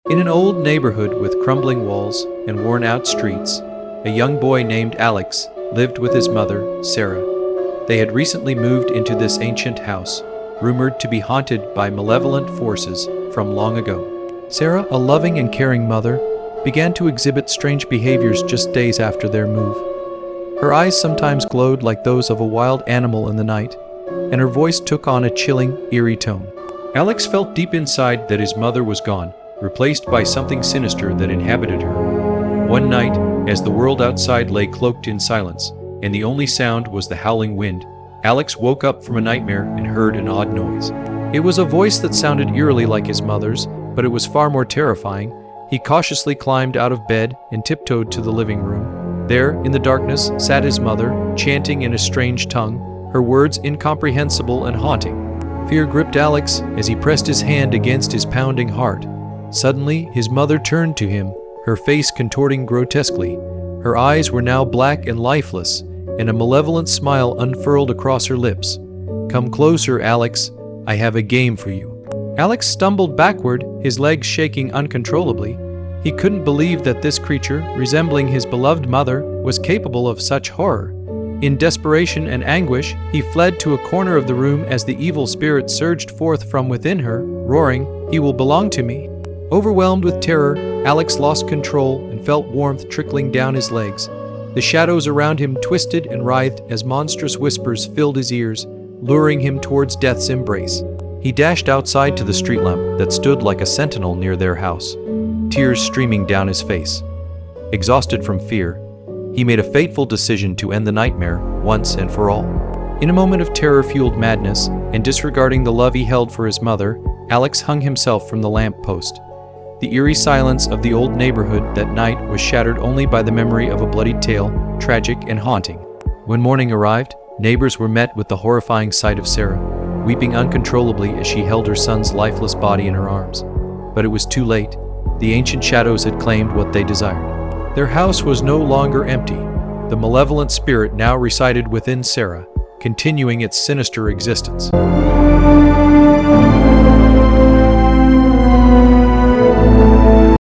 In an old neighborhood with crumbling walls and worn-out streets, a young boy named Alex lived with his mother, Sarah. They had recently moved into this ancient house, rumored to be haunted by malevolent forces from long ago. Sarah, a loving and caring mother, began to exhibit strange behaviors just days after their move. Her eyes sometimes glowed like those of a wild animal in the night, and her voice took on a chilling, eerie tone. Alex felt deep inside that his mother was gone, replaced by something sinister that inhabited her. One night, as the world outside lay cloaked in silence, and the only sound was the howling wind, Alex woke up from a nightmare and heard an odd noise. It was a voice that sounded eerily like his mother's, but it was far more terrifying. He cautiously climbed out of bed and tiptoed to the living room. There, in the darkness, sat his mother, chanting in a strange tongue, her words incomprehensible and haunting. Fear gripped Alex as he pressed his hand against his pounding heart. Suddenly, his mother turned to him, her face contorting grotesquely. Her eyes were now black and lifeless, and a malevolent smile unfurled across her lips. "Come closer, Alex. I have a game for you." Alex stumbled backward, his legs shaking uncontrollably. He couldn't believe that this creature, resembling his beloved mother, was capable of such horror. In desperation and anguish, he fled to a corner of the room as the evil spirit surged forth from within her, roaring, "He will belong to me." Overwhelmed with terror, Alex lost control and felt warmth trickling down his legs. The shadows around him twisted and writhed as monstrous whispers filled his ears, luring him towards death's embrace. He dashed outside to the street lamp that stood like a sentinel near their house, tears streaming down his face. Exhausted from fear, he made a fateful decision to end the nightmare once and for all. In a moment of terror-fueled madness, and disregarding the love he held for his mother, Alex hung himself from the lamp post. The eerie silence of the old neighborhood that night was shattered only by the memory of a bloodied tale, tragic and haunting. When morning arrived, neighbors were met with the horrifying sight of Sarah, weeping uncontrollably as she held her son's lifeless body in her arms. But it was too late. The ancient shadows had claimed what they desired. Their house was no longer empty. The malevolent spirit now resided within Sarah, continuing its sinister existence.